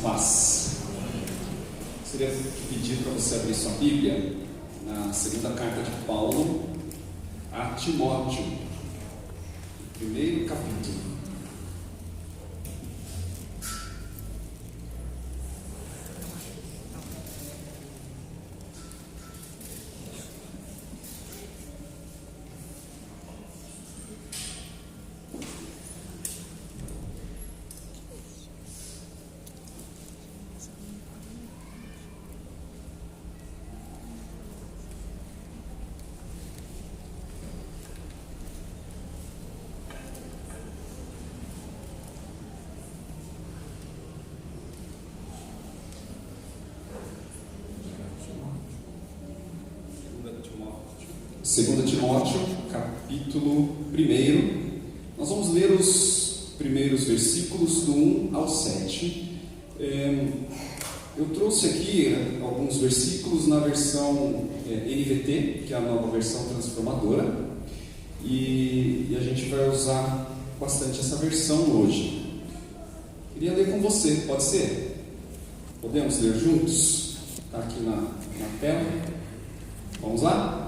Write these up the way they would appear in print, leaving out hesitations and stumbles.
paz. Gostaria de pedir para você abrir sua Bíblia na segunda carta de Paulo a Timóteo, primeiro capítulo. Segunda Timóteo, capítulo 1. Nós vamos ler os primeiros versículos do 1 ao 7. Eu trouxe aqui alguns versículos na versão NVT, que é a nova versão transformadora, e a gente vai usar bastante essa versão hoje. Queria ler com você, pode ser? Podemos ler juntos? Está aqui na tela. Vamos lá?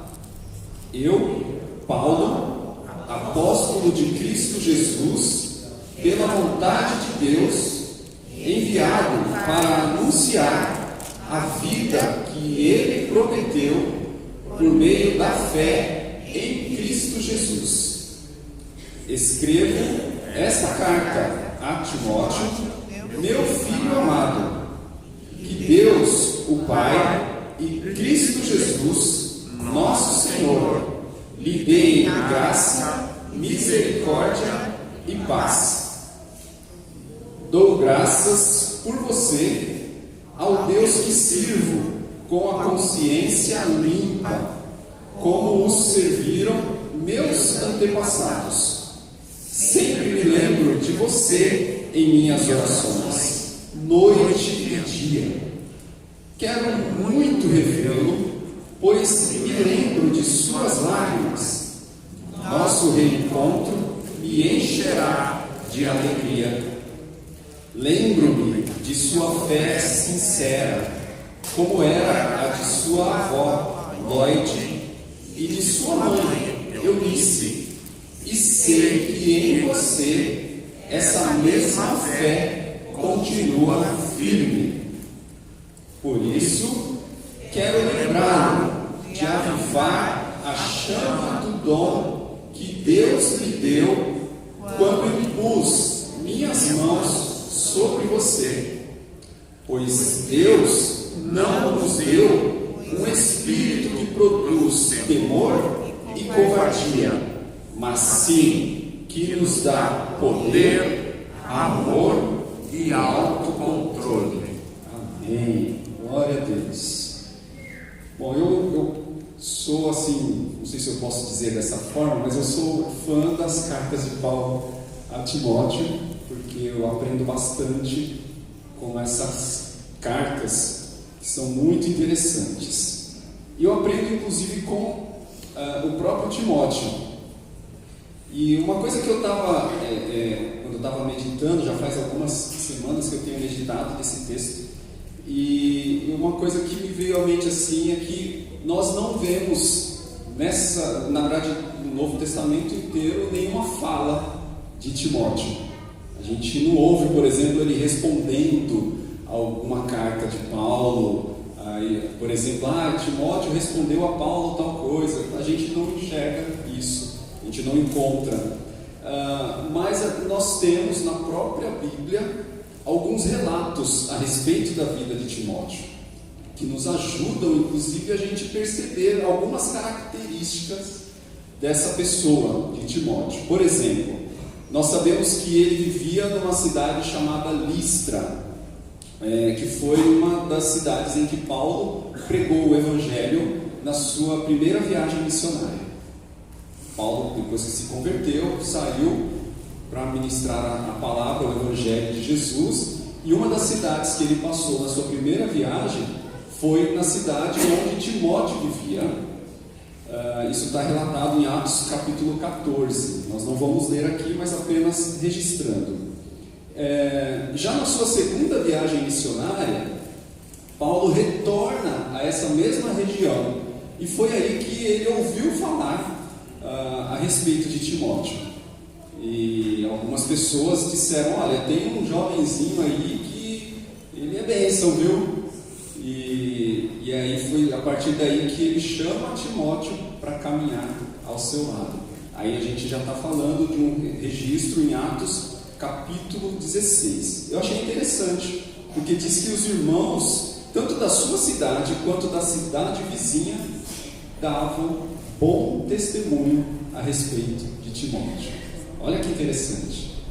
Eu, Paulo, apóstolo de Cristo Jesus, pela vontade de Deus, enviado para anunciar a vida que Ele prometeu por meio da fé em Cristo Jesus. Escrevo esta carta a Timóteo, meu filho amado, que Deus, o Pai, e Cristo Jesus, nosso Senhor, lhe deem graça, misericórdia e paz. Dou graças por você ao Deus que sirvo com a consciência limpa, como os serviram meus antepassados. Sempre me lembro de você em minhas orações, noite e dia. Quero muito revê-lo, pois me lembro de suas lágrimas. Nosso reencontro me encherá de alegria. Lembro-me de sua fé sincera, como era a de sua avó, Lloyd, e de sua mãe, Eunice, e sei que em você essa mesma fé continua firme. Por isso, quero lembrá-lo de avivar a chama do dom que Deus lhe deu quando impus minhas mãos sobre você. Pois Deus não nos deu um espírito que produz temor e covardia, mas sim que nos dá poder, amor e autocontrole. Amém. Glória a Deus. Bom, eu sou assim, não sei se eu posso dizer dessa forma, mas eu sou fã das cartas de Paulo a Timóteo, porque eu aprendo bastante com essas cartas que são muito interessantes. E eu aprendo inclusive com o próprio Timóteo. E uma coisa que eu estava, quando eu estava meditando, já faz algumas semanas que eu tenho meditado nesse texto, e uma coisa que me veio à mente assim é que nós não vemos na verdade, no Novo Testamento inteiro, nenhuma fala de Timóteo. A gente não ouve, por exemplo, ele respondendo a alguma carta de Paulo. Aí, por exemplo, Timóteo respondeu a Paulo tal coisa. A gente não enxerga isso, a gente não encontra. Mas nós temos na própria Bíblia alguns relatos a respeito da vida de Timóteo, que nos ajudam, inclusive, a gente perceber algumas características dessa pessoa, de Timóteo. Por exemplo, nós sabemos que ele vivia numa cidade chamada Listra, que foi uma das cidades em que Paulo pregou o Evangelho na sua primeira viagem missionária. Paulo, depois que se converteu, saiu para ministrar a palavra, o Evangelho de Jesus, e uma das cidades que ele passou na sua primeira viagem foi na cidade onde Timóteo vivia. Isso está relatado em Atos capítulo 14. Nós não vamos ler aqui, mas apenas registrando. Já na sua segunda viagem missionária, Paulo retorna a essa mesma região, e foi aí que ele ouviu falar a respeito de Timóteo. E algumas pessoas disseram: olha, tem um jovenzinho aí que ele é bênção, viu? E aí foi a partir daí que ele chama Timóteo para caminhar ao seu lado. Aí a gente já está falando de um registro em Atos capítulo 16. Eu achei interessante, porque diz que os irmãos, tanto da sua cidade quanto da cidade vizinha, davam bom testemunho a respeito de Timóteo. Olha que interessante.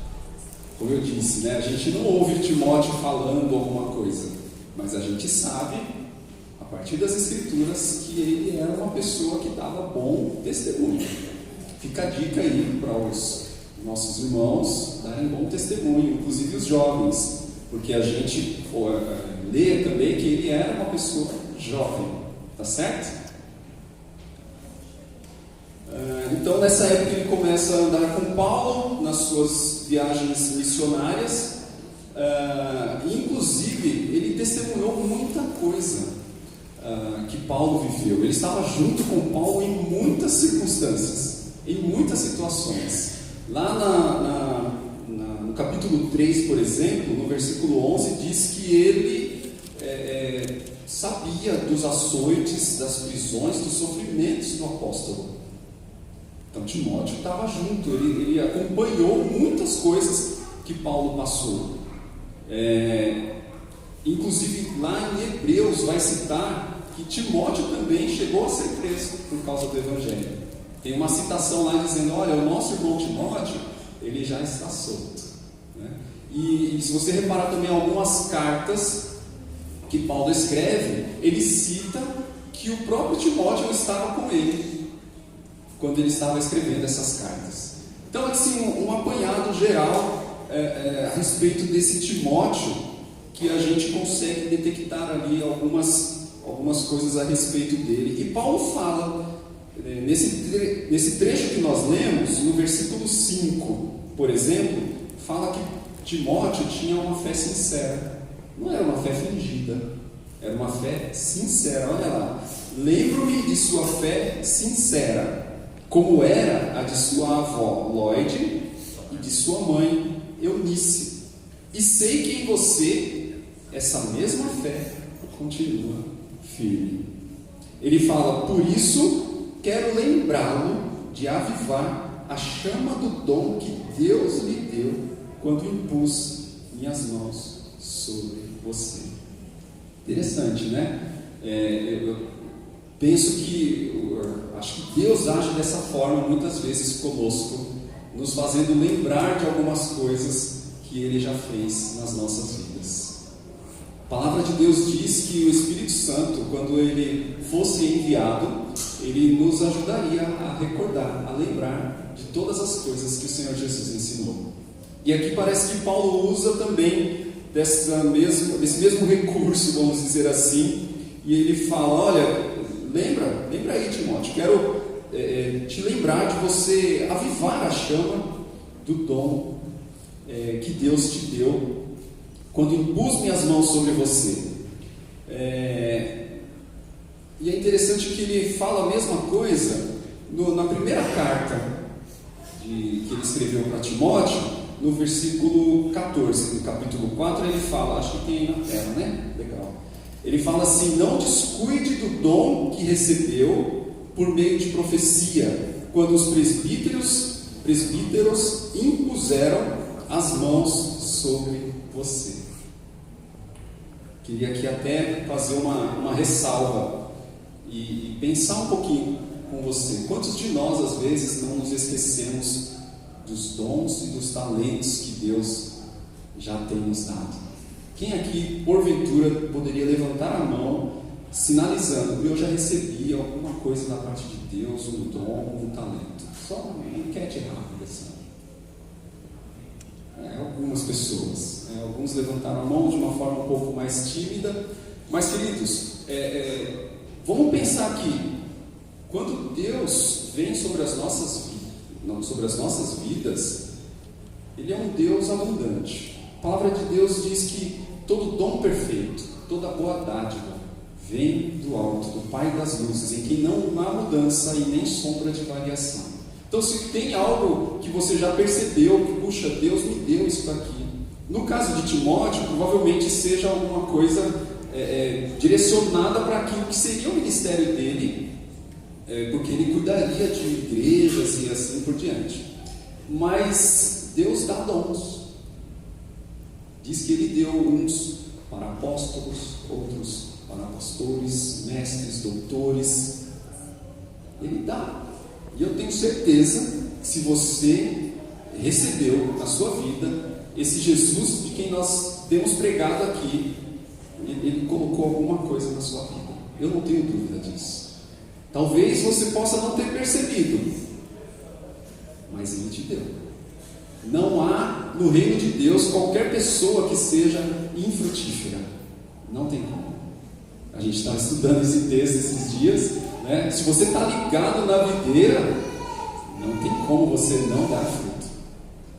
Como eu disse, né? A gente não ouve Timóteo falando alguma coisa, mas a gente sabe, a partir das Escrituras, que ele era uma pessoa que dava bom testemunho. Fica a dica aí para os nossos irmãos darem bom testemunho, inclusive os jovens, porque a gente lê também que ele era uma pessoa jovem, tá certo? Então, nessa época, ele começa a andar com Paulo nas suas viagens missionárias, e inclusive ele testemunhou muita coisa que Paulo viveu. Ele estava junto com Paulo em muitas circunstâncias, em muitas situações. Lá no capítulo 3, por exemplo, no versículo 11, diz que ele sabia dos açoites, das prisões, dos sofrimentos do apóstolo. Então Timóteo estava junto, ele acompanhou muitas coisas que Paulo passou. Inclusive lá em Hebreus vai citar que Timóteo também chegou a ser preso por causa do Evangelho. Tem uma citação lá dizendo: olha, o nosso irmão Timóteo, ele já está solto, né? E se você reparar também algumas cartas que Paulo escreve, ele cita que o próprio Timóteo estava com ele quando ele estava escrevendo essas cartas. Então, assim, um apanhado geral a respeito desse Timóteo, que a gente consegue detectar ali algumas coisas a respeito dele. E Paulo fala, nesse trecho que nós lemos, no versículo 5, por exemplo, fala que Timóteo tinha uma fé sincera. Não era uma fé fingida, era uma fé sincera. Olha lá: lembro-me de sua fé sincera, como era a de sua avó Lloyd e de sua mãe Eunice, e sei que em você essa mesma fé continua firme. Ele fala: por isso quero lembrá-lo de avivar a chama do dom que Deus lhe deu quando impus minhas mãos sobre você. Interessante, né? Eu penso acho que Deus age dessa forma muitas vezes conosco, nos fazendo lembrar de algumas coisas que Ele já fez nas nossas vidas. A palavra de Deus diz que o Espírito Santo, quando Ele fosse enviado, Ele nos ajudaria a recordar, a lembrar de todas as coisas que o Senhor Jesus ensinou. E aqui parece que Paulo usa também desse mesmo recurso, vamos dizer assim, e ele fala: olha, lembra aí, Timóteo, quero te lembrar de você avivar a chama do dom que Deus te deu quando impus minhas mãos sobre você. E é interessante que ele fala a mesma coisa na primeira carta que ele escreveu para Timóteo, no versículo 14, no capítulo 4, ele fala, acho que tem aí na tela, né? Legal. Ele fala assim: não descuide do dom que recebeu por meio de profecia, quando os presbíteros impuseram as mãos sobre você. Queria aqui até fazer uma ressalva e pensar um pouquinho com você. Quantos de nós às vezes não nos esquecemos dos dons e dos talentos que Deus já tem nos dado? Quem aqui, porventura, poderia levantar a mão sinalizando: eu já recebi alguma coisa da parte de Deus, um dom, um talento? Só uma enquete rápida assim. Algumas pessoas, alguns levantaram a mão de uma forma um pouco mais tímida. Mas, queridos, vamos pensar aqui: quando Deus vem sobre as nossas vidas, Ele é um Deus abundante. A palavra de Deus diz que todo dom perfeito, toda boa dádiva, vem do alto, do Pai das luzes, em que não há mudança e nem sombra de variação. Então, se tem algo que você já percebeu, que, puxa, Deus me deu isso aqui. No caso de Timóteo, provavelmente seja alguma coisa direcionada para aquilo que seria o ministério dele, porque ele cuidaria de igrejas e assim por diante. Mas Deus dá dons. Diz que ele deu uns para apóstolos, outros para pastores, mestres, doutores. Ele dá. E eu tenho certeza que se você recebeu na sua vida esse Jesus de quem nós temos pregado aqui, ele colocou alguma coisa na sua vida. Eu não tenho dúvida disso. Talvez você possa não ter percebido, mas ele te deu. Não há no reino de Deus qualquer pessoa que seja infrutífera. Não tem como. A gente estava estudando esse texto esses dias, né? Se você está ligado na videira, não tem como você não dar fruto.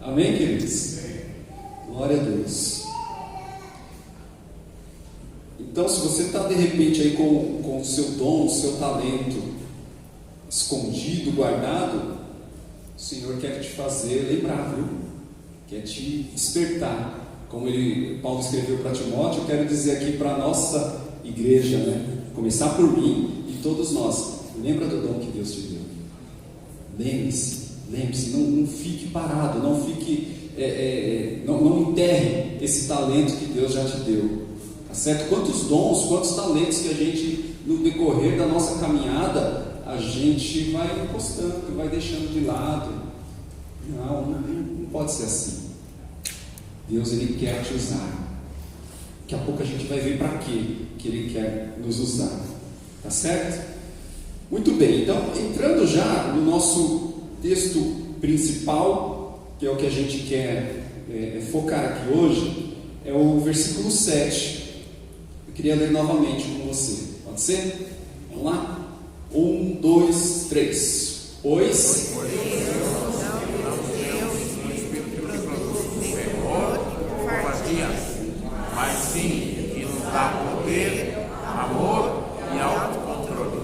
Amém, queridos? Glória a Deus. Então, se você está de repente aí com o seu dom, o seu talento escondido, guardado, o Senhor quer te fazer lembrar, viu? Quer te despertar. Como Paulo escreveu para Timóteo, eu quero dizer aqui para a nossa igreja, né? Começar por mim e todos nós. Lembra do dom que Deus te deu. Lembre-se, não fique parado, não fique, não enterre esse talento que Deus já te deu. Tá certo? Quantos dons, quantos talentos que a gente, no decorrer da nossa caminhada, a gente vai encostando, vai deixando de lado. Não pode ser assim. Deus, Ele quer te usar. Daqui a pouco a gente vai ver para quê que Ele quer nos usar. Tá certo? Muito bem, então, entrando já no nosso texto principal, que é o que a gente quer focar aqui hoje, é o versículo 7. Eu queria ler novamente com você. Pode ser? Vamos lá? 1, 2, 3. Pois mas sim que nos dá poder, amor e autocontrole.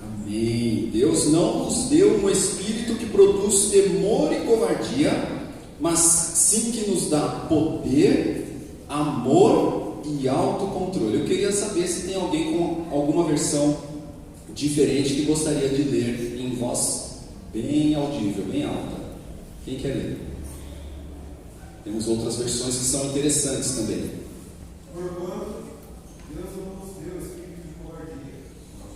Amém. Deus não nos deu um espírito que produz temor e covardia, mas sim que nos dá poder, amor e autocontrole. Eu queria saber se tem alguém com alguma versão diferente que gostaria de ler em voz bem audível, bem alta. Quem quer ler? Temos outras versões que são interessantes também. Porquanto, Deus não nos deu espírito de covardia, mas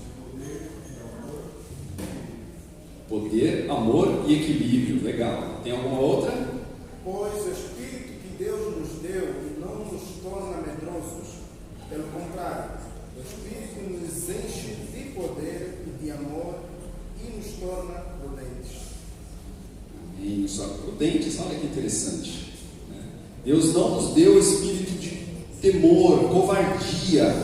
de poder, amor e equilíbrio. Legal. Tem alguma outra? Pois o espírito que Deus nos deu não nos torna medrosos. Pelo contrário, o espírito nos enche de poder e de amor e nos torna prudentes. Amém. Só prudentes, olha que interessante. Deus não nos deu espírito de temor, covardia.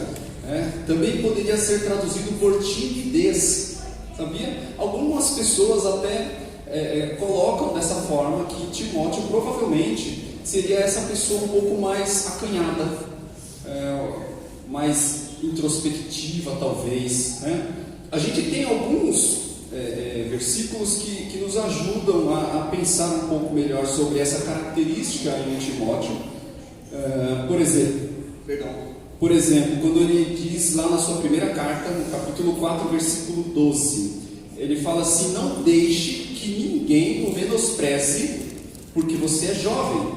Também poderia ser traduzido por timidez. Sabia? Algumas pessoas até colocam dessa forma que Timóteo provavelmente seria essa pessoa um pouco mais acanhada, mais introspectiva talvez. A gente tem alguns versículos que nos ajudam a pensar um pouco melhor sobre essa característica em Timóteo. Por exemplo, quando ele diz lá na sua primeira carta, no capítulo 4, versículo 12, ele fala assim: não deixe que ninguém o menospreze, porque você é jovem.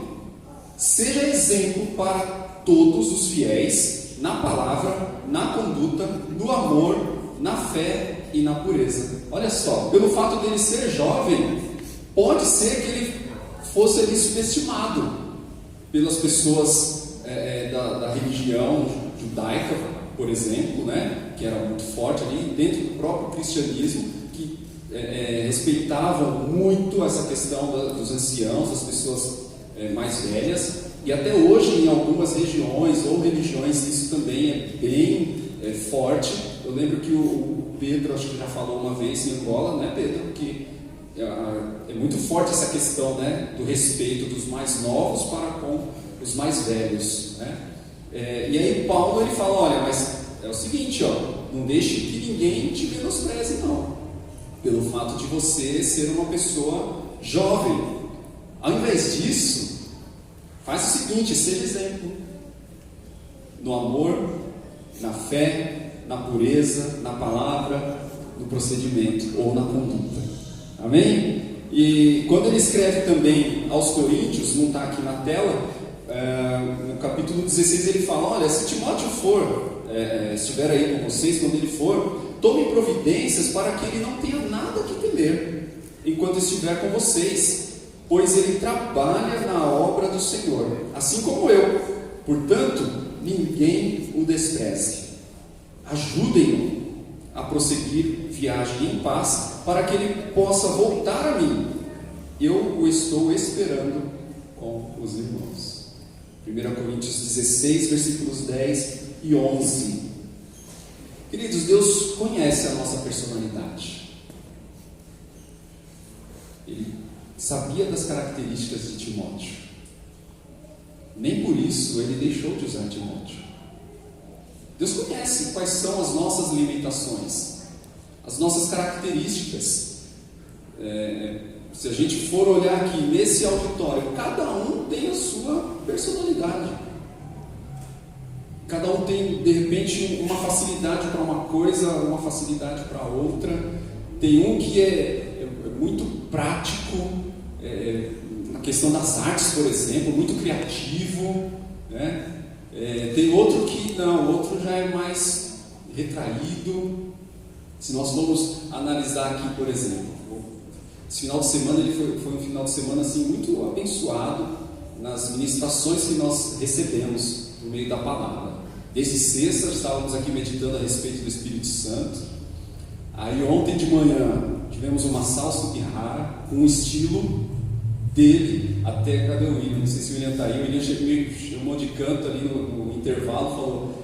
Seja exemplo para todos os fiéis, na palavra, na conduta, no amor, na fé e na pureza. Olha só, pelo fato dele ser jovem, pode ser que ele fosse ali subestimado pelas pessoas da religião judaica, por exemplo, que era muito forte ali dentro do próprio cristianismo, que respeitavam muito essa questão dos anciãos, das pessoas mais velhas, e até hoje em algumas regiões ou religiões isso também é bem forte. Eu lembro que o Pedro, acho que já falou uma vez em Angola, né, Pedro, que é muito forte essa questão, do respeito dos mais novos para com os mais velhos, né? E aí Paulo ele fala, olha, mas é o seguinte, não deixe que ninguém te menospreze não, pelo fato de você ser uma pessoa jovem. Ao invés disso, faz o seguinte, seja exemplo no amor, na fé, na pureza, na palavra, no procedimento ou na conduta. Amém? E quando ele escreve também aos Coríntios, não está aqui na tela, no capítulo 16 ele fala, olha, se Timóteo estiver aí com vocês, quando ele for, tome providências para que ele não tenha nada que temer, enquanto estiver com vocês, pois ele trabalha na obra do Senhor, assim como eu. Portanto, ninguém o despreze. Ajudem-no a prosseguir viagem em paz, para que ele possa voltar a mim. Eu o estou esperando com os irmãos. 1 Coríntios 16, versículos 10 e 11. Queridos, Deus conhece a nossa personalidade. Ele sabia das características de Timóteo. Nem por isso ele deixou de usar Timóteo. Deus conhece quais são as nossas limitações, as nossas características. Se a gente for olhar aqui nesse auditório, cada um tem a sua personalidade. Cada um tem, de repente, uma facilidade para uma coisa, uma facilidade para outra. Tem um que é muito prático, na questão das artes, por exemplo, muito criativo, né? Tem outro que não, o outro já é mais retraído. Se nós formos analisar aqui, por exemplo, esse final de semana ele foi um final de semana assim, muito abençoado nas ministrações que nós recebemos por meio da palavra. Desde sexta estávamos aqui meditando a respeito do Espírito Santo. Aí ontem de manhã tivemos uma salsa rara com um estilo dele. Até, cadê o William? Não sei se o William está aí. O William me chamou de canto ali no intervalo, falou: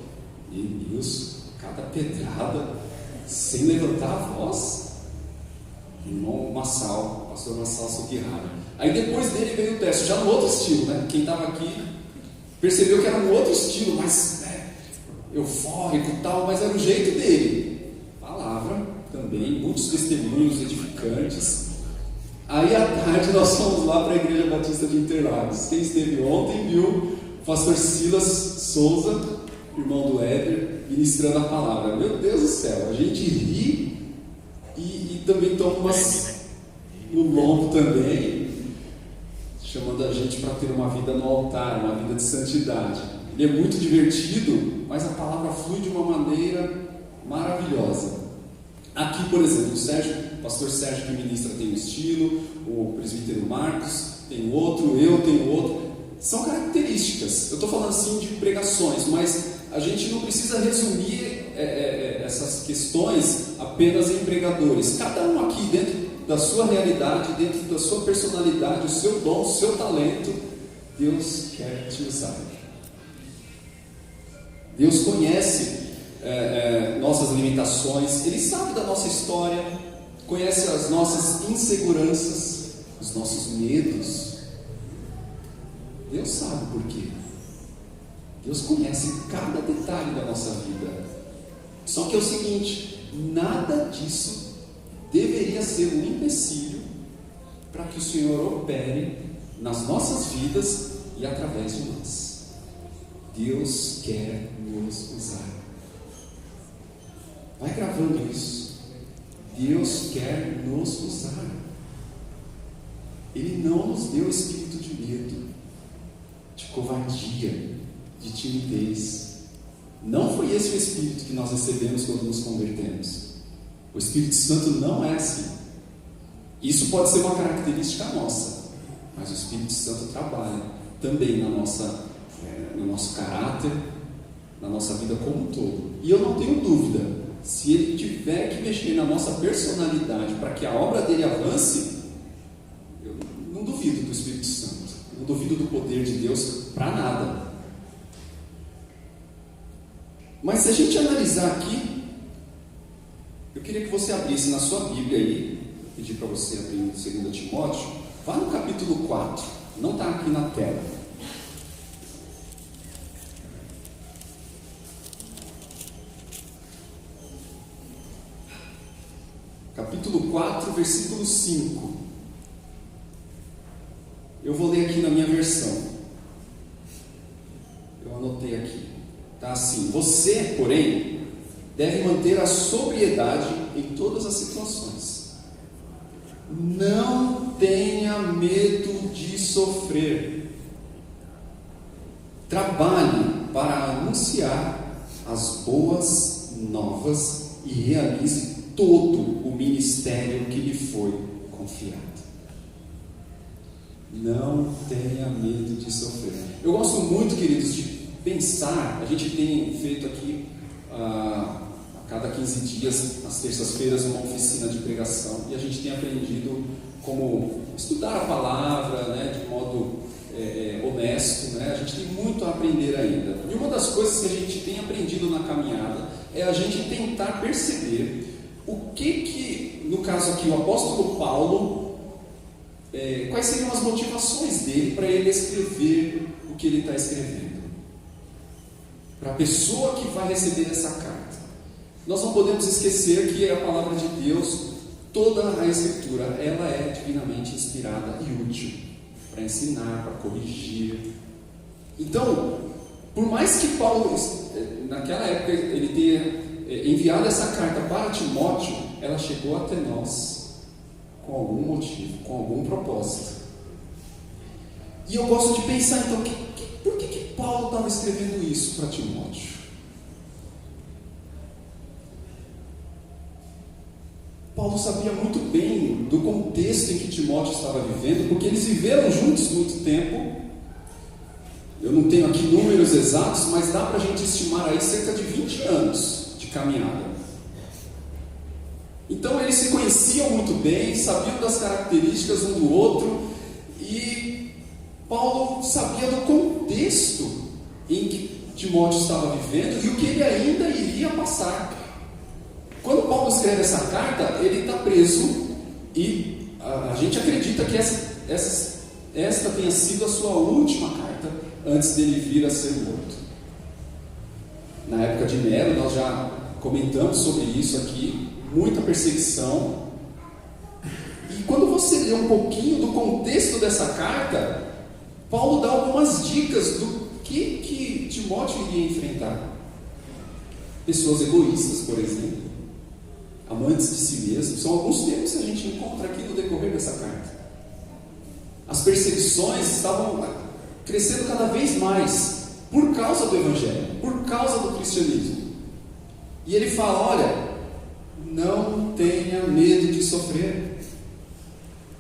Deus, cada pedrada sem levantar a voz. Irmão Massal, pastor Massal Sukihara. Aí depois dele veio o teste, já no outro estilo, né? Quem estava aqui percebeu que era um outro estilo, mas eufórico e tal, mas era o jeito dele. Palavra também, muitos testemunhos edificantes. Aí à tarde nós fomos lá para a Igreja Batista de Interlagos. Quem esteve ontem viu o pastor Silas Souza, irmão do Éder, ministrando a palavra. Meu Deus do céu, a gente ri e também toma umas no lombo também, chamando a gente para ter uma vida no altar, uma vida de santidade. Ele é muito divertido, mas a palavra flui de uma maneira maravilhosa. Aqui, por exemplo, o pastor Sérgio que ministra tem um estilo, o presbítero Marcos tem outro, eu tenho outro. São características. Eu estou falando assim de pregações, mas a gente não precisa resumir essas questões apenas em pregadores. Cada um aqui, dentro da sua realidade, dentro da sua personalidade, o seu dom, o seu talento, Deus quer te usar. Deus conhece nossas limitações, Ele sabe da nossa história, conhece as nossas inseguranças, os nossos medos. Deus sabe por quê. Deus conhece cada detalhe da nossa vida. Só que é o seguinte, nada disso deveria ser um empecilho para que o Senhor opere nas nossas vidas e através de nós. Deus quer nos usar. Vai gravando isso. Deus quer nos usar. Ele não nos deu espírito de medo, de covardia, de timidez. Não foi esse o espírito que nós recebemos quando nos convertemos. O Espírito Santo não é assim. Isso pode ser uma característica nossa, mas o Espírito Santo trabalha também no nosso caráter, na nossa vida como um todo. E eu não tenho dúvida, se Ele tiver que mexer na nossa personalidade para que a obra dele avance, eu não duvido do Espírito Santo, eu não duvido do poder de Deus para nada. Mas se a gente analisar aqui, eu queria que você abrisse na sua Bíblia aí, pedir para você abrir em 2 Timóteo, vá no capítulo 4, não está aqui na tela. capítulo 4, versículo 5. Eu vou ler aqui na minha versão. Eu anotei aqui. Está assim: você, porém, deve manter a sobriedade em todas as situações. Não tenha medo de sofrer. Trabalhe para anunciar as boas novas e realize todo o ministério que lhe foi confiado. Não tenha medo de sofrer. Eu gosto muito, queridos, de pensar. A gente tem feito aqui a cada 15 dias, às terças-feiras, uma oficina de pregação, e a gente tem aprendido como estudar a palavra, né, de modo honesto, né? A gente tem muito a aprender ainda. E uma das coisas que a gente tem aprendido na caminhada é a gente tentar perceber o que no caso aqui, o apóstolo Paulo, quais seriam as motivações dele para ele escrever o que ele está escrevendo, para a pessoa que vai receber essa carta. Nós não podemos esquecer que a palavra de Deus, toda a Escritura, ela é divinamente inspirada e útil para ensinar, para corrigir. Então, por mais que Paulo, naquela época, ele tenha enviado essa carta para Timóteo, ela chegou até nós com algum motivo, com algum propósito. E eu gosto de pensar, então, por que Paulo estava escrevendo isso para Timóteo? Paulo sabia muito bem do contexto em que Timóteo estava vivendo, porque eles viveram juntos muito tempo. Eu não tenho aqui números exatos, mas dá para a gente estimar aí cerca de 20 anos de caminhada. Então eles se conheciam muito bem, sabiam das características um do outro, e Paulo sabia do contexto em que Timóteo estava vivendo e o que ele ainda iria passar. Quando Paulo escreve essa carta, ele está preso, e a gente acredita que esta tenha sido a sua última carta antes dele vir a ser morto. Na época de Nero, nós já comentamos sobre isso aqui, muita perseguição. E quando você lê um pouquinho do contexto dessa carta, Paulo dá algumas dicas do que Timóteo iria enfrentar. Pessoas egoístas, por exemplo, amantes de si mesmos, são alguns termos que a gente encontra aqui no decorrer dessa carta. As perseguições estavam crescendo cada vez mais por causa do Evangelho, por causa do cristianismo. E ele fala: olha, não tenha medo de sofrer.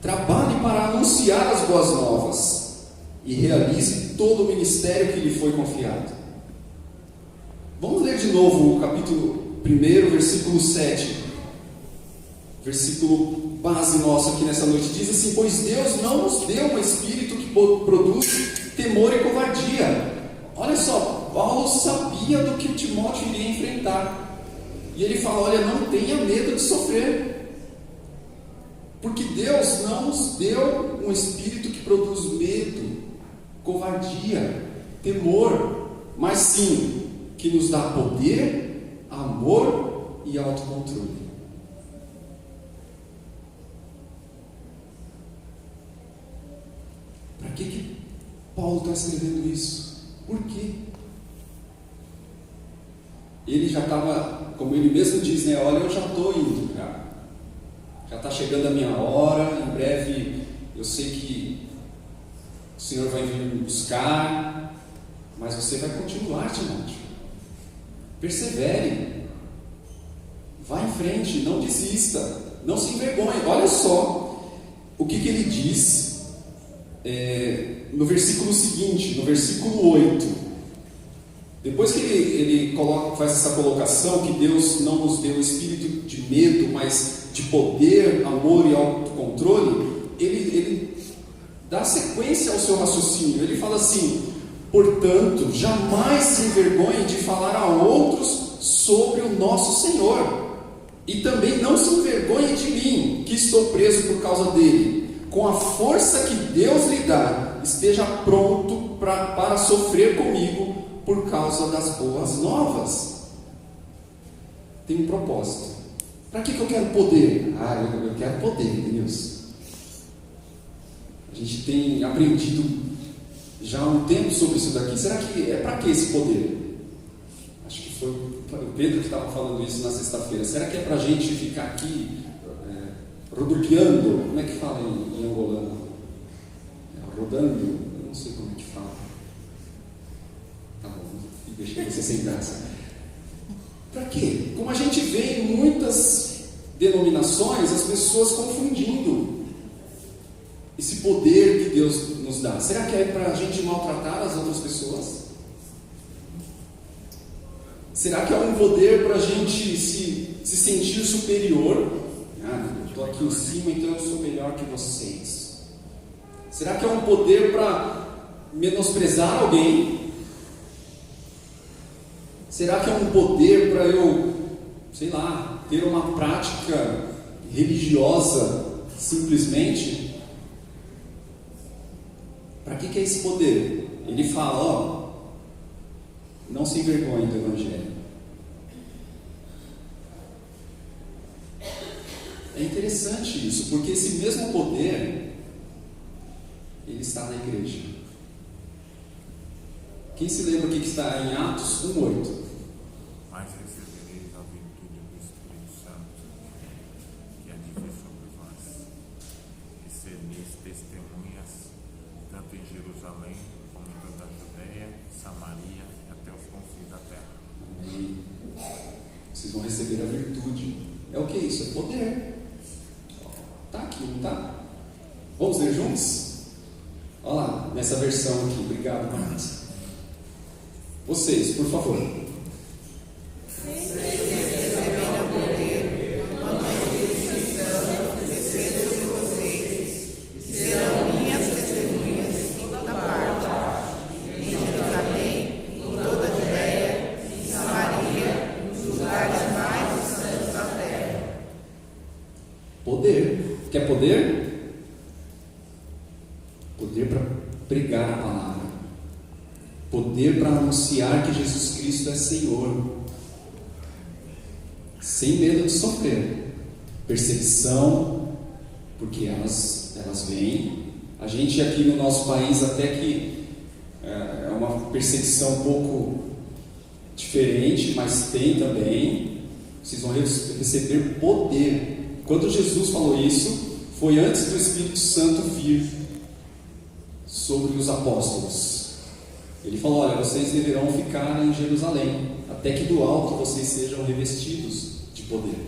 Trabalhe para anunciar as boas novas e realize todo o ministério que lhe foi confiado. Vamos ler de novo o capítulo 1, versículo 7. Versículo base nosso aqui nessa noite. Diz assim: pois Deus não nos deu um espírito que produz temor e covardia. Olha só, Paulo sabia do que Timóteo iria enfrentar. E ele fala: olha, não tenha medo de sofrer. Porque Deus não nos deu um espírito que produz medo, covardia, temor, mas sim que nos dá poder, amor e autocontrole. Para que Paulo está escrevendo isso? Por quê? Ele já estava, como ele mesmo diz, né? Olha, eu já estou indo, cara. Já está chegando a minha hora. Em breve eu sei que o Senhor vai vir me buscar, mas você vai continuar, Timóteo. Persevere. Vá em frente, não desista, não se envergonhe. Olha só o que ele diz no versículo seguinte, no versículo 8. Depois que ele faz essa colocação, que Deus não nos deu espírito de medo, mas de poder, amor e autocontrole, ele dá sequência ao seu raciocínio. Ele fala assim: portanto, jamais se envergonhe de falar a outros sobre o nosso Senhor, e também não se envergonhe de mim, que estou preso por causa dele. Com a força que Deus lhe dá, esteja pronto para sofrer comigo por causa das boas novas. Tem um propósito. Para que eu quero poder? Eu quero poder, Deus. A gente tem aprendido já há um tempo sobre isso daqui. Será que é para que esse poder? Acho que foi o Pedro que estava falando isso na sexta-feira. Será que é para a gente ficar aqui rodopiando? Como é que fala em angolano? Rodando? Eu não sei como é que fala. Tá bom, deixa você sem graça. Para quê? Como a gente vê em muitas denominações, as pessoas confundindo esse poder que Deus nos dá. Será que é para a gente maltratar as outras pessoas? Será que é um poder para a gente se sentir superior? Eu estou aqui em cima, então eu sou melhor que vocês. Será que é um poder para menosprezar alguém? Será que é um poder para eu, sei lá, ter uma prática religiosa simplesmente? Para que é esse poder? Ele fala, não se envergonhe do Evangelho. É interessante isso, porque esse mesmo poder, ele está na igreja. Quem se lembra o que está em Atos 1:8? Mas recebereis a virtude do Espírito Santo, que há de vir sobre vós, e sereis testemunhas, tanto em Jerusalém, como em toda a Judeia, Samaria e até os confins da terra. Amém. Vocês vão receber a virtude. É o que isso? É poder. Está aqui, não está? Vamos ler juntos? Olha lá, nessa versão aqui. Obrigado, Marcos. Vocês, por favor. Poder. Quer poder? Poder para pregar a palavra. Poder para anunciar que Jesus Cristo é Senhor. Sem medo de sofrer. Perseguição, porque elas vêm. A gente aqui no nosso país até que é uma perseguição um pouco diferente, mas tem também. Vocês vão receber poder. Quando Jesus falou isso, foi antes do Espírito Santo vir sobre os apóstolos. Ele falou, olha, vocês deverão ficar em Jerusalém, até que do alto vocês sejam revestidos de poder.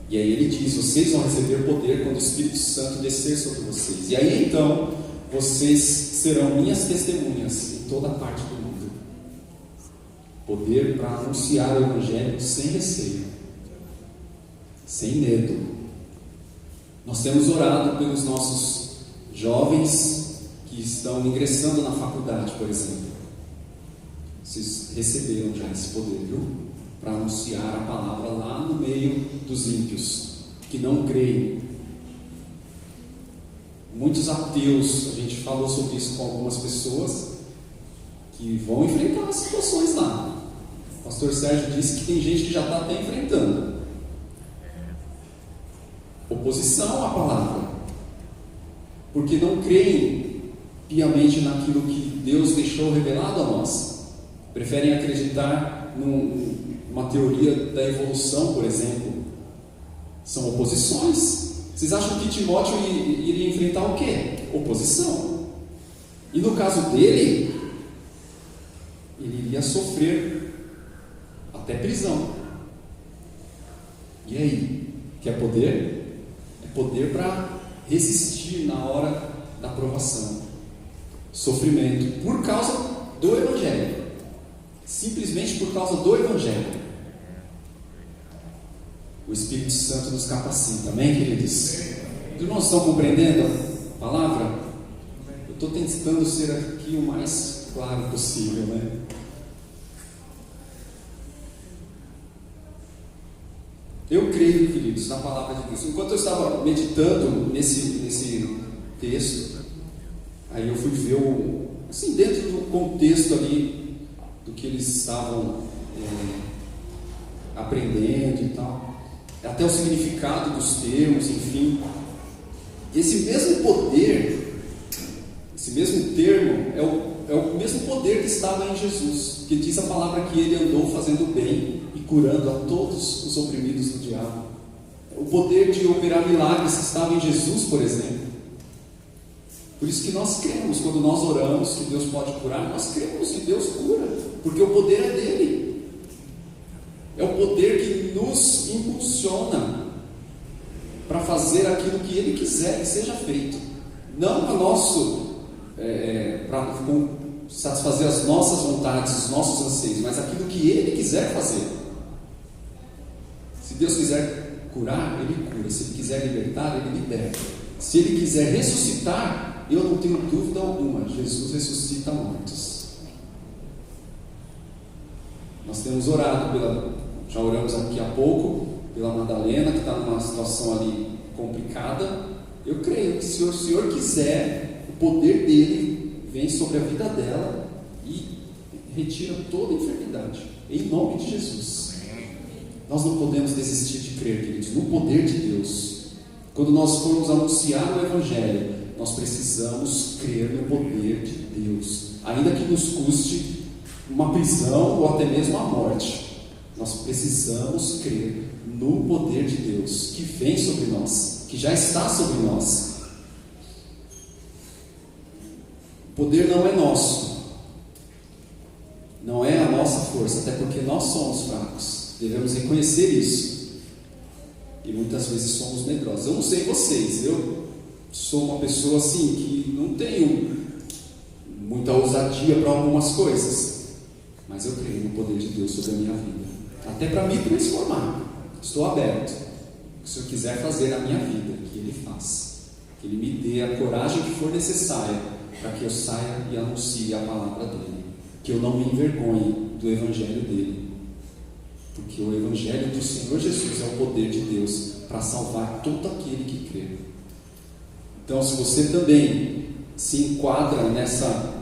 E aí ele diz, vocês vão receber poder quando o Espírito Santo descer sobre vocês. E aí então, vocês serão minhas testemunhas em toda parte do mundo. Poder para anunciar o Evangelho sem receio, sem medo. Nós temos orado pelos nossos jovens que estão ingressando na faculdade, por exemplo. Vocês receberam já esse poder, viu? Para anunciar a palavra lá no meio dos ímpios, que não creem. Muitos ateus, a gente falou sobre isso com algumas pessoas, que vão enfrentar as situações lá. O pastor Sérgio disse que tem gente que já está até enfrentando. Oposição à palavra. Porque não creem piamente naquilo que Deus deixou revelado a nós. Preferem acreditar numa teoria da evolução, por exemplo. São oposições. Vocês acham que Timóteo iria enfrentar o quê? Oposição. E no caso dele, ele iria sofrer até prisão. E aí? Quer poder? É poder para resistir na hora da provação. Sofrimento por causa do Evangelho. Simplesmente por causa do Evangelho. O Espírito Santo nos capacita. Amém, queridos? Os irmãos estão compreendendo a palavra? Eu estou tentando ser aqui o mais claro possível, né? Eu creio, queridos, na palavra de Deus. Enquanto eu estava meditando nesse texto, aí eu fui ver assim, dentro do contexto ali do que eles estavam aprendendo e tal. até o significado dos termos, enfim. Esse mesmo poder, esse mesmo termo, é o mesmo poder que estava em Jesus, que diz a palavra que ele andou fazendo bem e curando a todos os oprimidos do diabo. O poder de operar milagres que estava em Jesus, por exemplo. Por isso que nós cremos, quando nós oramos que Deus pode curar, nós cremos que Deus cura, porque o poder é dele. É o poder que nos impulsiona para fazer aquilo que ele quiser que seja feito. Não para satisfazer as nossas vontades, os nossos anseios, mas aquilo que ele quiser fazer. Se Deus quiser curar, ele cura. Se ele quiser libertar, ele liberta. Se ele quiser ressuscitar, eu não tenho dúvida alguma, Jesus ressuscita mortos. Nós temos orado já oramos aqui há pouco pela Madalena, que está numa situação ali complicada. Eu creio que se o Senhor quiser, o poder dele vem sobre a vida dela e retira toda a enfermidade, em nome de Jesus. Nós não podemos desistir de crer, queridos, no poder de Deus. Quando nós formos anunciar o Evangelho, nós precisamos crer no poder de Deus, ainda que nos custe uma prisão ou até mesmo a morte. Nós precisamos crer no poder de Deus que vem sobre nós, que já está sobre nós. O poder não é nosso, não é a nossa força, até porque nós somos fracos. Devemos reconhecer isso. E muitas vezes somos medrosos. Eu não sei vocês, eu sou uma pessoa assim que não tenho muita ousadia para algumas coisas, mas eu creio no poder de Deus sobre a minha vida, até para me transformar. Estou aberto. O que o Senhor quiser fazer na minha vida, que Ele faça, que Ele me dê a coragem que for necessária para que eu saia e anuncie a palavra dEle, que eu não me envergonhe do Evangelho dEle, porque o Evangelho do Senhor Jesus é o poder de Deus para salvar todo aquele que crê. Então, se você também se enquadra nessa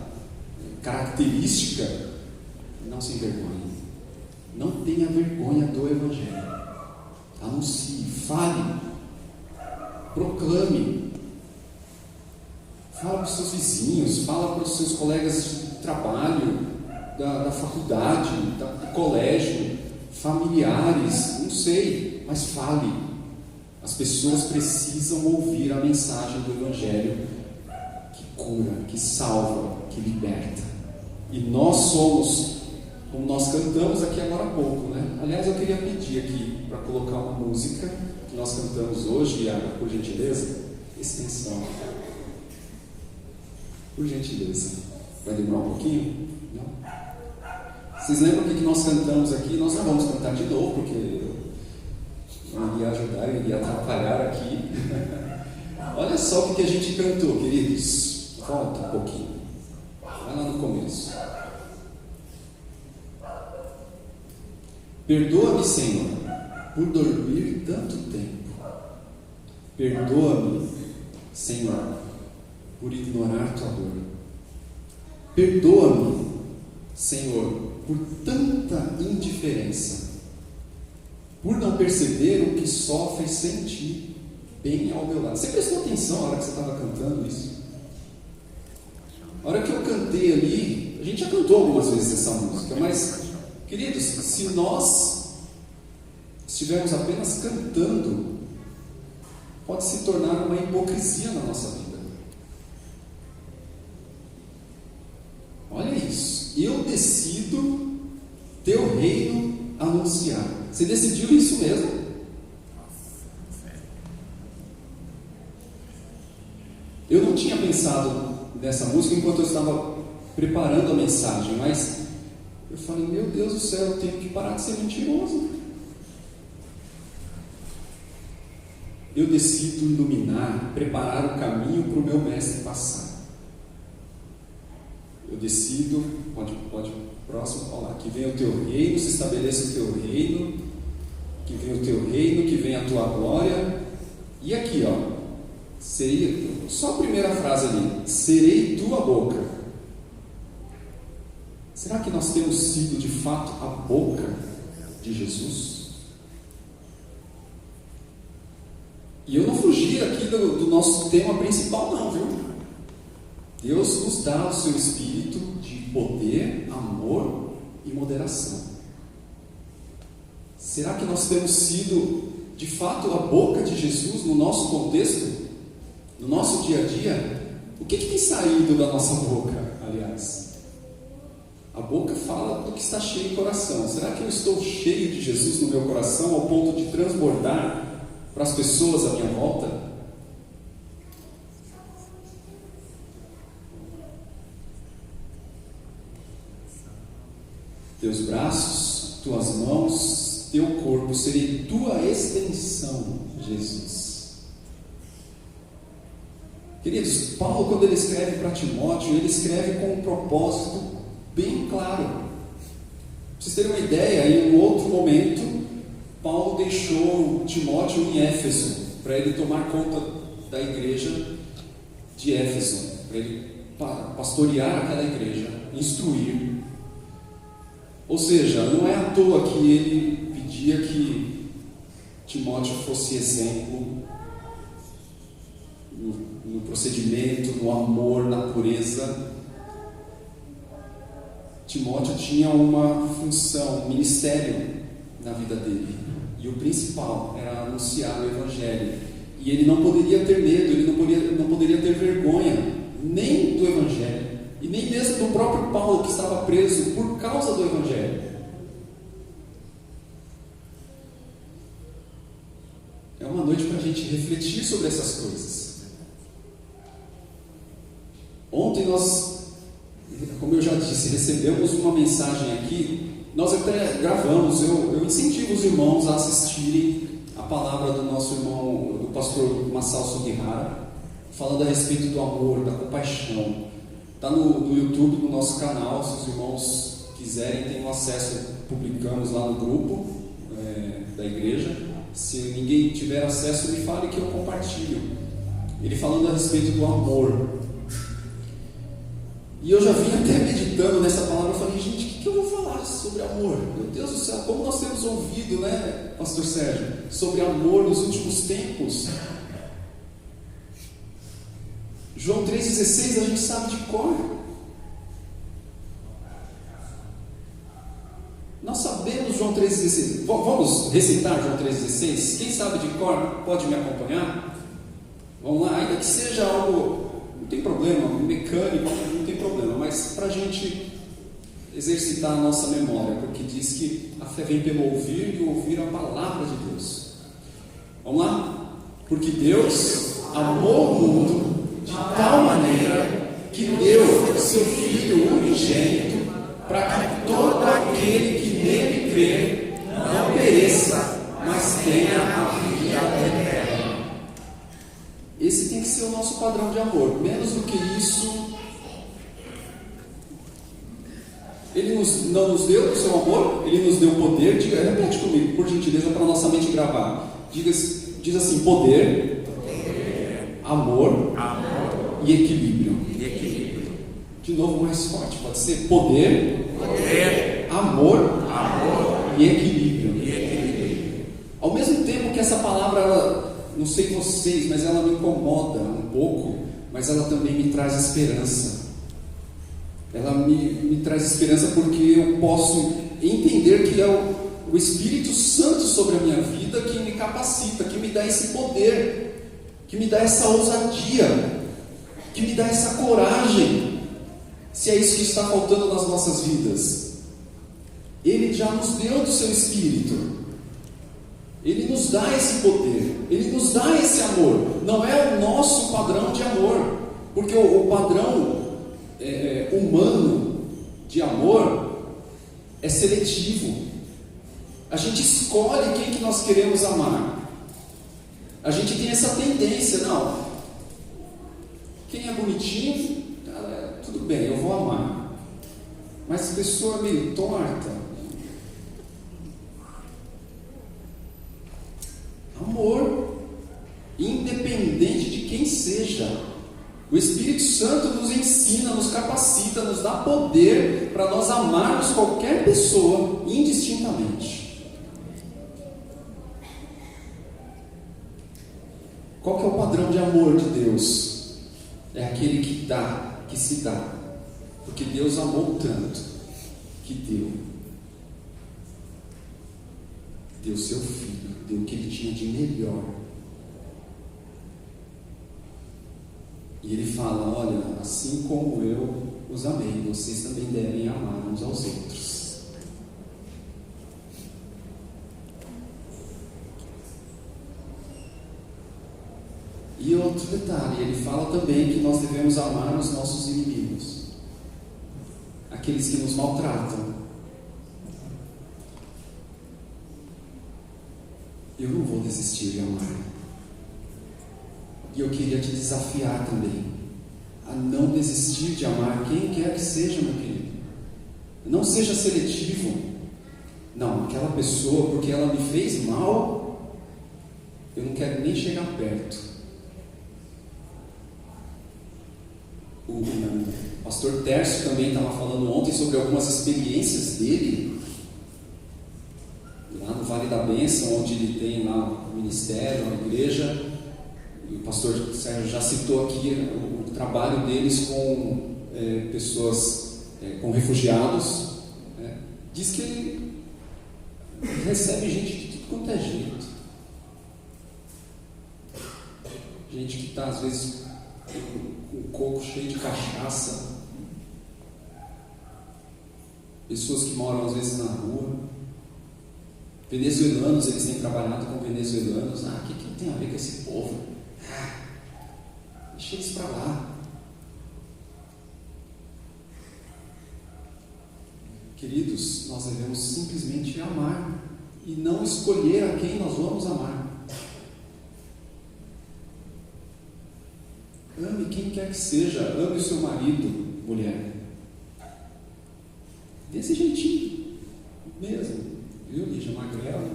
característica, não se envergonhe. Não tenha vergonha do Evangelho. Anuncie, fale, proclame. Fala para os seus vizinhos, fala para os seus colegas de trabalho, da faculdade, do colégio, familiares, não sei, mas fale. As pessoas precisam ouvir a mensagem do Evangelho que cura, que salva, que liberta. E nós somos, como nós cantamos aqui agora há pouco, né? Aliás, eu queria pedir aqui para colocar uma música que nós cantamos hoje, Iago, por gentileza, extensão. Por gentileza. Vai demorar um pouquinho? Não? Vocês lembram o que nós cantamos aqui? Nós não vamos cantar de novo, porque eu iria ajudar, eu iria atrapalhar aqui. Olha só o que a gente cantou, queridos. Volta um pouquinho. Vai lá no começo. Perdoa-me, Senhor, por dormir tanto tempo. Perdoa-me, Senhor, por ignorar tua dor. Perdoa-me, Senhor, por tanta indiferença, por não perceber o que sofre sem ti, bem ao meu lado. Você prestou atenção na hora que você estava cantando isso? A hora que eu cantei ali, a gente já cantou algumas vezes essa música, mas, queridos, se nós estivermos apenas cantando, pode se tornar uma hipocrisia na nossa vida. Olha isso. Eu decido teu reino anunciar. Você decidiu isso mesmo? Eu não tinha pensado nessa música enquanto eu estava preparando a mensagem, mas eu falei, meu Deus do céu, eu tenho que parar de ser mentiroso. Eu decido iluminar, preparar o caminho para o meu mestre passar. Eu decido, pode próximo falar, que venha o teu reino, se estabeleça o teu reino, que venha o teu reino, que venha a tua glória. E aqui, ó, seria, só a primeira frase ali, serei tua boca. Será que nós temos sido de fato a boca de Jesus? E eu não fugi aqui do nosso tema principal não, viu? Deus nos dá o seu espírito de poder, amor e moderação. Será que nós temos sido, de fato, a boca de Jesus no nosso contexto? No nosso dia a dia? O que tem saído da nossa boca, aliás? A boca fala do que está cheio de coração. Será que eu estou cheio de Jesus no meu coração ao ponto de transbordar para as pessoas à minha volta? Teus braços, tuas mãos, teu corpo serei tua extensão, Jesus. Queridos, Paulo, quando ele escreve para Timóteo, ele escreve com um propósito bem claro. Para vocês terem uma ideia, em um outro momento, Paulo deixou Timóteo em Éfeso, para ele tomar conta da igreja de Éfeso, para ele pastorear aquela igreja, instruir. Ou seja, não é à toa que ele pedia que Timóteo fosse exemplo no procedimento, no amor, na pureza. Timóteo tinha uma função, um ministério na vida dele, e o principal era anunciar o Evangelho, e ele não poderia ter medo, ele não poderia ter vergonha, nem do Evangelho, e nem mesmo do próprio Paulo, que estava preso por causa do Evangelho. É uma noite para a gente refletir sobre essas coisas. Ontem nós, como eu já disse, recebemos uma mensagem aqui. Nós até gravamos, eu incentivo os irmãos a assistirem a palavra do nosso irmão, do pastor Masao Sugihara, falando a respeito do amor, da compaixão. Está no YouTube, no nosso canal, se os irmãos quiserem, tem o acesso, publicamos lá no grupo da igreja. Se ninguém tiver acesso, me fale que eu compartilho. Ele falando a respeito do amor. E eu já vim até meditando nessa palavra, eu falei, gente, o que eu vou falar sobre amor? Meu Deus do céu, como nós temos ouvido, né, pastor Sérgio, sobre amor nos últimos tempos. João 3,16 a gente sabe de cor. Nós sabemos João 3,16. Vamos recitar João 3,16? Quem sabe de cor pode me acompanhar? Vamos lá, ainda que seja algo, não tem problema, mecânico, não tem problema, mas para a gente exercitar a nossa memória, porque diz que a fé vem pelo ouvir e ouvir a palavra de Deus. Vamos lá? Porque Deus amou o mundo de tal maneira que deu seu Filho unigênito para que todo aquele que nele crer não pereça, mas tenha a vida eterna. Esse tem que ser o nosso padrão de amor. Menos do que isso, Ele não nos deu o seu amor, Ele nos deu poder. Repete comigo, por gentileza, para a nossa mente gravar. Diz assim: poder, amor e equilíbrio. De novo, mais forte, pode ser poder, amor e equilíbrio. Ao mesmo tempo que essa palavra, não sei vocês, mas ela me incomoda um pouco, mas ela também me traz esperança. Ela me traz esperança porque eu posso entender que é o Espírito Santo sobre a minha vida que me capacita, que me dá esse poder, que me dá essa ousadia, que me dá essa coragem, se é isso que está faltando nas nossas vidas. Ele já nos deu do seu Espírito, Ele nos dá esse poder, Ele nos dá esse amor. Não é o nosso padrão de amor, porque o padrão humano de amor é seletivo. A gente escolhe quem que nós queremos amar. A gente tem essa tendência, não, quem é bonitinho, tudo bem, eu vou amar. Mas se a pessoa é meio torta, amor, independente de quem seja. O Espírito Santo nos ensina, nos capacita, nos dá poder para nós amarmos qualquer pessoa indistintamente. Qual que é o padrão de amor de Deus? É aquele que dá, que se dá. Porque Deus amou tanto que deu seu Filho, deu o que Ele tinha de melhor. E Ele fala: olha, assim como eu os amei, vocês também devem amar uns aos outros. E outro detalhe, Ele fala também que nós devemos amar os nossos inimigos, aqueles que nos maltratam. Eu não vou desistir de amar. E eu queria te desafiar também a não desistir de amar quem quer que seja, meu querido. Não seja seletivo. Não, aquela pessoa, porque ela me fez mal, eu não quero nem chegar perto. O pastor Tércio também estava falando ontem sobre algumas experiências dele lá no Vale da Bênção, onde ele tem lá o ministério, a igreja. E o pastor Sérgio já citou aqui o trabalho deles com pessoas, com refugiados. Diz que ele recebe gente de tudo quanto é jeito. Gente que está às vezes com o coco cheio de cachaça, pessoas que moram às vezes na rua, venezuelanos. Eles têm trabalhado com venezuelanos. O que tem a ver com esse povo? Deixa eles para lá. Queridos, nós devemos simplesmente amar e não escolher a quem nós vamos amar. Ame quem quer que seja. Ame o seu marido, mulher, desse jeitinho mesmo, viu, Lígia? Magrela,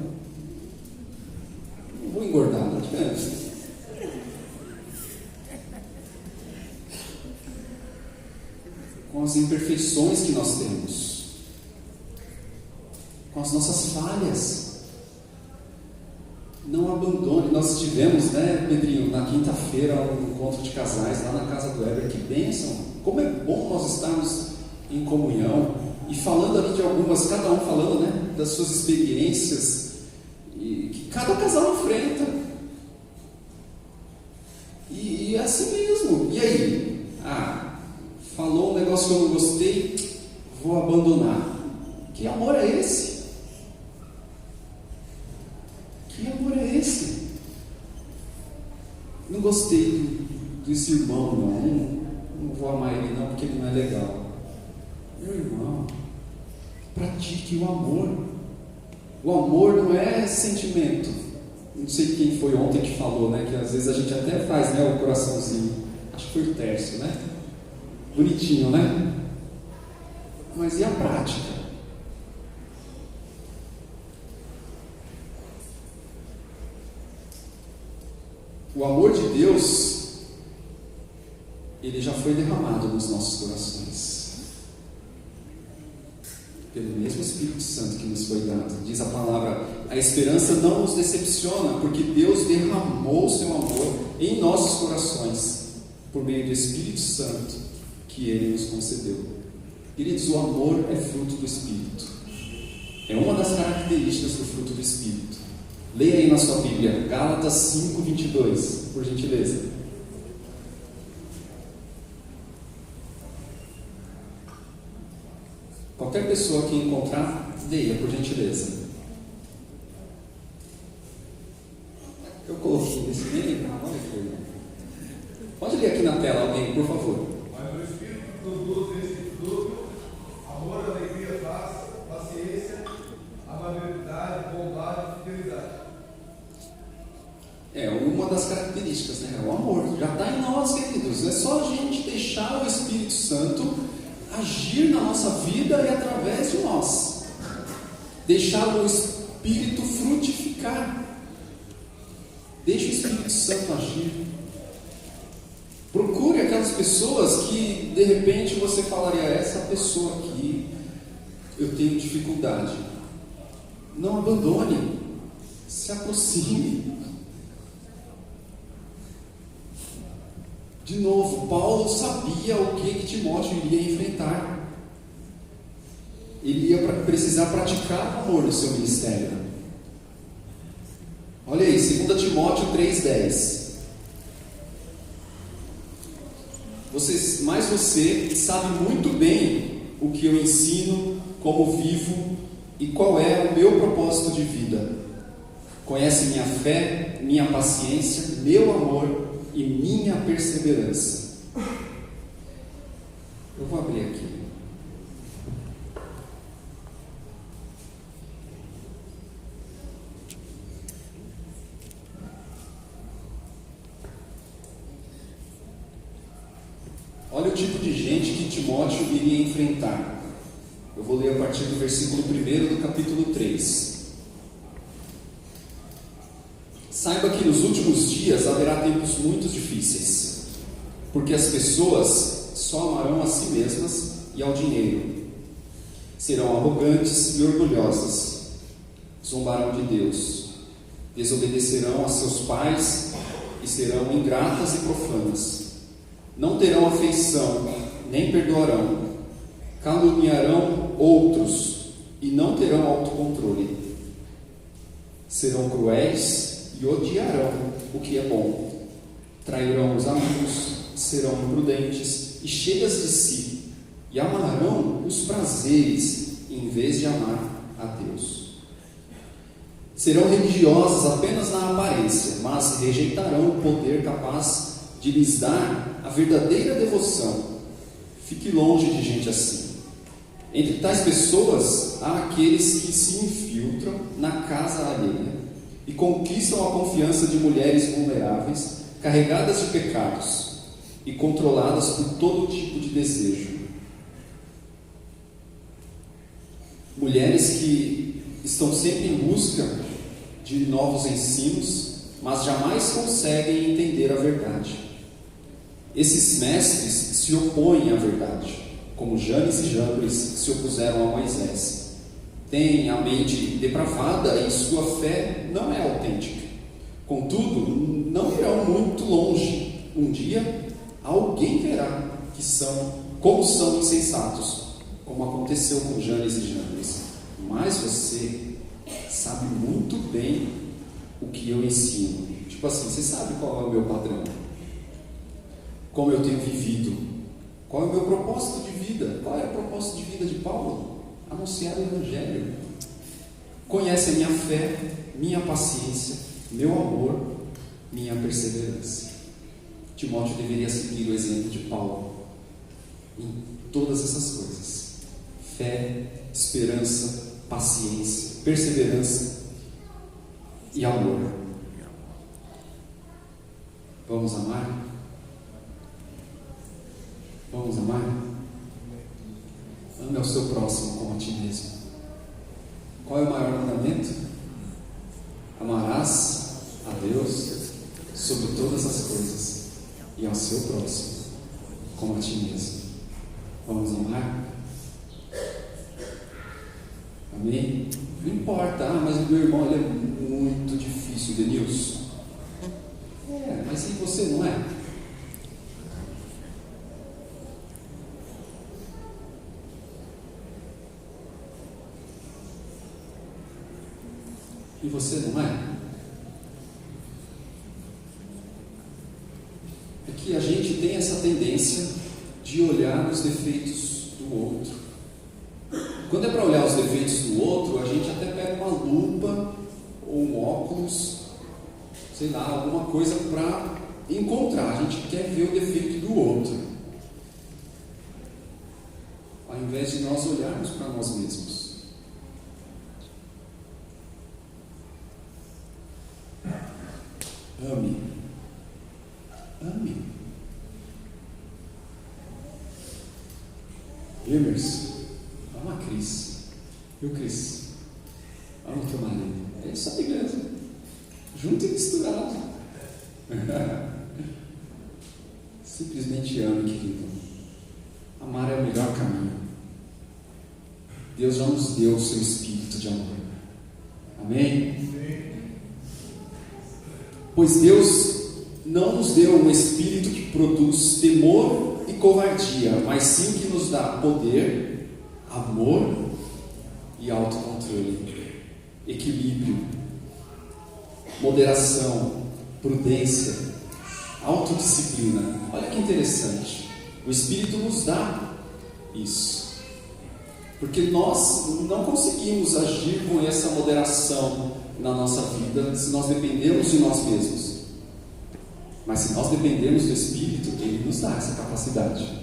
não vou engordar, não diferença. Com as imperfeições que nós temos, com as nossas falhas. Não abandone. Nós tivemos, Pedrinho, na quinta-feira, um encontro de casais lá na casa do Heber. Que bênção! Como é bom nós estarmos em comunhão e falando ali de algumas, cada um falando, das suas experiências e que cada casal enfrenta. E é assim mesmo. E aí? Falou um negócio que eu não gostei, vou abandonar. Que amor é esse? Que amor é esse? Não gostei desse irmão, não vou amar ele não, porque ele não é legal. Meu irmão, pratique o amor. O amor não é sentimento. Não sei quem foi ontem que falou, que às vezes a gente até faz, o coraçãozinho. Acho que foi o Tércio, Bonitinho, Mas e a prática? O amor de Deus, ele já foi derramado nos nossos corações, pelo mesmo Espírito Santo que nos foi dado. Diz a palavra: a esperança não nos decepciona, porque Deus derramou o seu amor em nossos corações, por meio do Espírito Santo que Ele nos concedeu. Queridos, o amor é fruto do Espírito. É uma das características do fruto do Espírito. Leia aí na sua Bíblia, Gálatas 5:22, por gentileza. Qualquer pessoa que encontrar, leia, por gentileza. Eu coloquei nesse meio, olha que coisa. Pode ler aqui na tela alguém, por favor. Mas o Espírito produz esse fruto: amor, alegria, paz, paciência, amabilidade, bondade e fidelidade. Uma das características, o amor. Já está em nós, queridos. É só a gente deixar o Espírito Santo agir na nossa vida e através de nós. Deixar o Espírito frutificar. Deixe o Espírito Santo agir. Procure aquelas pessoas que de repente você falaria: essa pessoa aqui eu tenho dificuldade. Não abandone. Se aproxime. De novo, Paulo sabia o que Timóteo iria enfrentar. Ele ia precisar praticar o amor no seu ministério. Olha aí, 2 Timóteo 3,10. Mas você sabe muito bem o que eu ensino, como vivo e qual é o meu propósito de vida. Conhece minha fé, minha paciência, meu amor e minha perseverança. Eu vou abrir aqui. Olha o tipo de gente que Timóteo iria enfrentar. Eu vou ler a partir do versículo 1 do capítulo 3. Saiba que nos últimos dias haverá tempos muito difíceis, porque as pessoas só amarão a si mesmas e ao dinheiro. Serão arrogantes e orgulhosas, zombarão de Deus, desobedecerão a seus pais e serão ingratas e profanas. Não terão afeição, nem perdoarão, caluniarão outros e não terão autocontrole. Serão cruéis e odiarão o que é bom. Trairão os amigos, serão imprudentes e cheias de si, e amarão os prazeres em vez de amar a Deus. Serão religiosas apenas na aparência, mas rejeitarão o poder capaz de lhes dar a verdadeira devoção. Fique longe de gente assim. Entre tais pessoas há aqueles que se infiltram na casa alheia e conquistam a confiança de mulheres vulneráveis, carregadas de pecados e controladas por todo tipo de desejo. Mulheres que estão sempre em busca de novos ensinos, mas jamais conseguem entender a verdade. Esses mestres se opõem à verdade, como Janes e Jambres se opuseram a Moisés. Têm a mente depravada e sua fé não é autêntica. Contudo, não irão muito longe. Um dia, alguém verá como são insensatos, como aconteceu com Janes e Jambres. Mas você sabe muito bem o que eu ensino. Tipo assim, você sabe qual é o meu padrão? Como eu tenho vivido? Qual é o meu propósito de vida? Qual é o propósito de vida de Paulo? Anunciar o Evangelho. Conhece a minha fé, minha paciência, meu amor, minha perseverança. Timóteo deveria seguir o exemplo de Paulo em todas essas coisas: fé, esperança, paciência, perseverança e amor. Vamos amar? Vamos amar? Ame ao seu próximo como a ti mesmo. Qual é o maior mandamento? Amarás a Deus sobre todas as coisas e ao seu próximo como a ti mesmo. Vamos amar? Amém? Não importa, mas o meu irmão ele é muito difícil, Denilson. Mas e você não é? E você não é? É que a gente tem essa tendência de olhar os defeitos do outro. Quando é para olhar os defeitos do outro, a gente até pega uma lupa ou um óculos, sei lá, alguma coisa para encontrar. A gente quer ver o defeito do outro, ao invés de nós olharmos para nós mesmos. Ame. Ame. Emerson, ama a Cris. Viu, Cris? Ama o teu marido. É isso aí mesmo. Junto e misturado. Simplesmente ame, querido. Amar é o melhor caminho. Deus já nos deu o seu espírito de amor. Amém? Pois Deus não nos deu um espírito que produz temor e covardia, mas sim que nos dá poder, amor e autocontrole, equilíbrio, moderação, prudência, autodisciplina. Olha que interessante. O Espírito nos dá isso. Porque nós não conseguimos agir com essa moderação na nossa vida se nós dependemos de nós mesmos. Mas se nós dependemos do Espírito, Ele nos dá essa capacidade.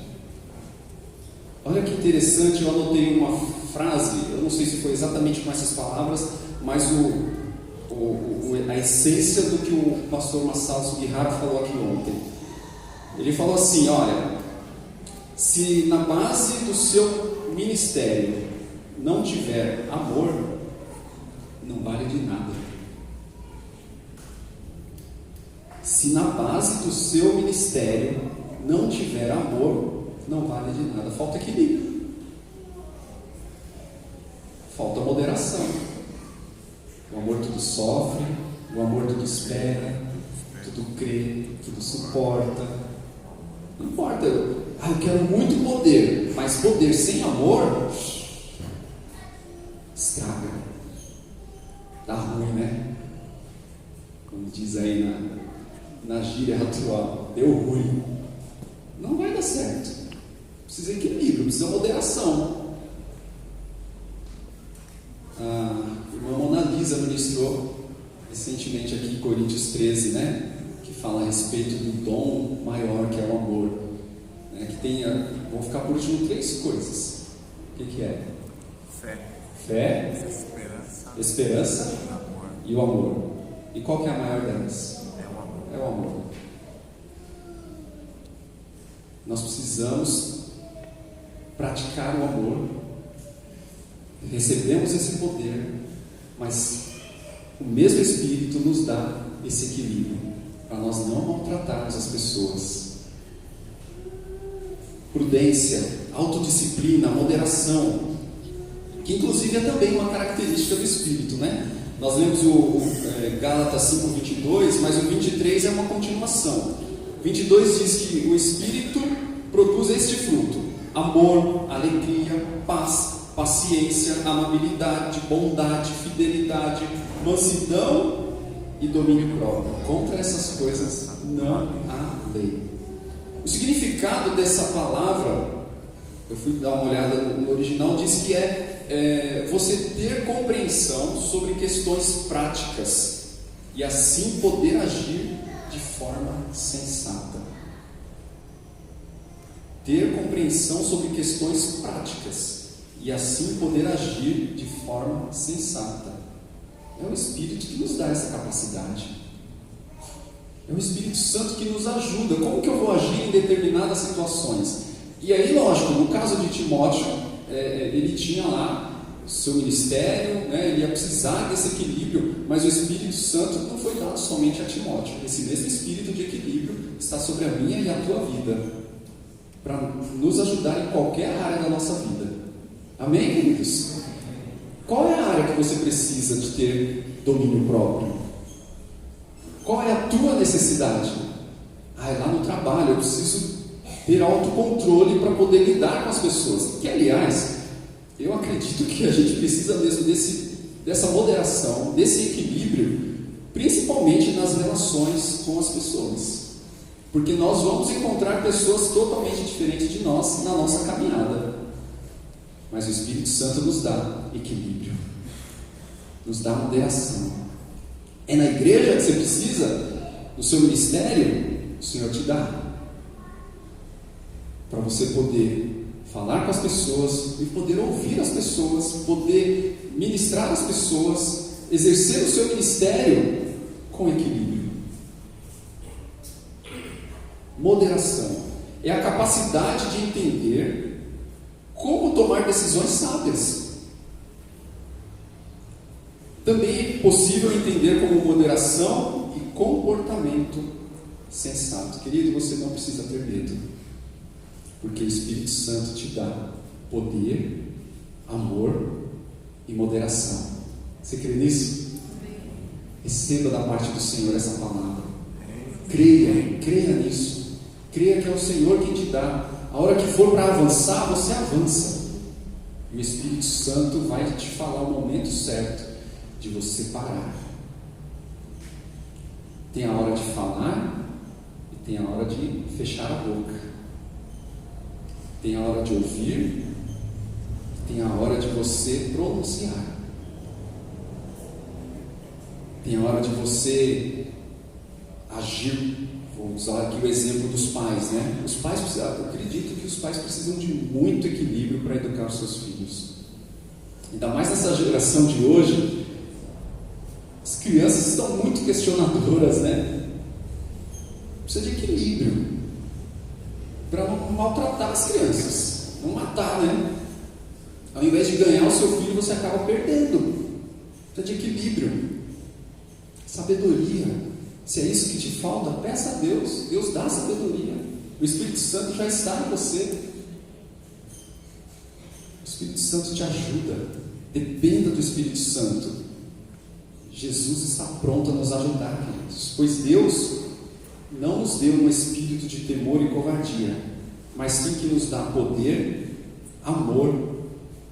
Olha que interessante, eu anotei uma frase, eu não sei se foi exatamente com essas palavras, mas a essência do que o pastor Masaru Sugihara falou aqui ontem. Ele falou assim: olha, se na base do seu ministério não tiver amor, não vale de nada. Se na base do seu ministério não tiver amor, não vale de nada. Falta equilíbrio, falta moderação. O amor tudo sofre, o amor tudo espera, tudo crê, tudo suporta. Não importa, eu quero muito poder, mas poder sem amor estraga, dá ruim, né? Como diz aí na gíria atual, deu ruim, não vai dar certo. Precisa de equilíbrio, precisa de moderação. A irmã Mona Lisa ministrou recentemente aqui em Coríntios 13, né? Que fala a respeito do dom maior que é o amor, né? Que tem, vou ficar por último 3 coisas. O que é? Fé, esperança e o amor. E qual que é a maior delas? É o amor. Nós precisamos praticar o amor. Recebemos esse poder, mas o mesmo Espírito nos dá esse equilíbrio para nós não maltratarmos as pessoas. Prudência, autodisciplina, moderação, que inclusive é também uma característica do Espírito, né? Nós lemos o Gálatas 5:22, mas o 23 é uma continuação. 22 diz que o Espírito produz este fruto: amor, alegria, paz, paciência, amabilidade, bondade, fidelidade, mansidão e domínio próprio. Contra essas coisas não há lei. O significado dessa palavra, eu fui dar uma olhada no original, diz que é você ter compreensão sobre questões práticas e assim poder agir de forma sensata. Ter compreensão sobre questões práticas e assim poder agir de forma sensata. É o Espírito que nos dá essa capacidade. É o Espírito Santo que nos ajuda. Como que eu vou agir em determinadas situações? E aí, lógico, no caso de Timóteo, ele tinha lá o seu ministério, né? Ele ia precisar desse equilíbrio, mas o Espírito Santo não foi dado somente a Timóteo. Esse mesmo Espírito de equilíbrio está sobre a minha e a tua vida, para nos ajudar em qualquer área da nossa vida. Amém, queridos? Qual é a área que você precisa de ter domínio próprio? Qual é a tua necessidade? Lá no trabalho eu preciso ter autocontrole para poder lidar com as pessoas. Que, aliás, eu acredito que a gente precisa mesmo dessa moderação, desse equilíbrio, principalmente nas relações com as pessoas. Porque nós vamos encontrar pessoas totalmente diferentes de nós na nossa caminhada. Mas o Espírito Santo nos dá equilíbrio, nos dá moderação. É na igreja que você precisa, no seu ministério, o Senhor te dá. Para você poder falar com as pessoas e poder ouvir as pessoas, poder ministrar as pessoas, exercer o seu ministério com equilíbrio. Moderação é a capacidade de entender como tomar decisões sábias. Também é possível entender como moderação e comportamento sensato. Querido, você não precisa ter medo, porque o Espírito Santo te dá poder, amor e moderação. Você crê nisso? Receba da parte do Senhor essa palavra. Creia nisso. Creia que é o Senhor quem te dá. A hora que for para avançar, você avança. E o Espírito Santo vai te falar o momento certo de você parar. Tem a hora de falar e tem a hora de fechar a boca. Tem a hora de ouvir, tem a hora de você pronunciar. Tem a hora de você agir. Vou usar aqui o exemplo dos pais, né? Os pais precisam, eu acredito que os pais precisam de muito equilíbrio para educar os seus filhos. Ainda mais nessa geração de hoje, as crianças estão muito questionadoras, né? Precisa de equilíbrio para não maltratar as crianças, não matar, né? Ao invés de ganhar o seu filho, você acaba perdendo. Precisa de equilíbrio, sabedoria. Se é isso que te falta, peça a Deus. Deus dá sabedoria. O Espírito Santo já está em você. O Espírito Santo te ajuda. Dependa do Espírito Santo. Jesus está pronto a nos ajudar, queridos. Pois Deus não nos deu um espírito de temor e covardia, mas sim que nos dá poder, amor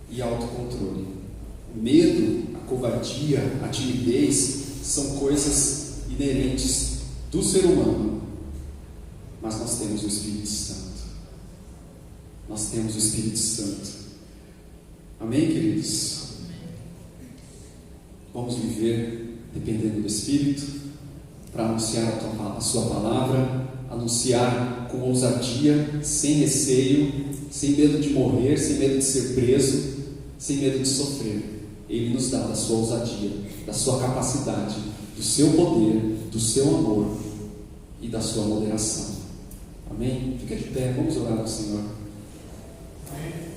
e autocontrole. O medo, a covardia, a timidez são coisas inerentes do ser humano, mas nós temos o Espírito Santo. Nós temos o Espírito Santo. Amém, queridos? Vamos viver dependendo do Espírito para anunciar a sua palavra, anunciar com ousadia, sem receio, sem medo de morrer, sem medo de ser preso, sem medo de sofrer. Ele nos dá da sua ousadia, da sua capacidade, do seu poder, do seu amor e da sua moderação. Amém? Fica de pé, vamos orar ao Senhor. Amém.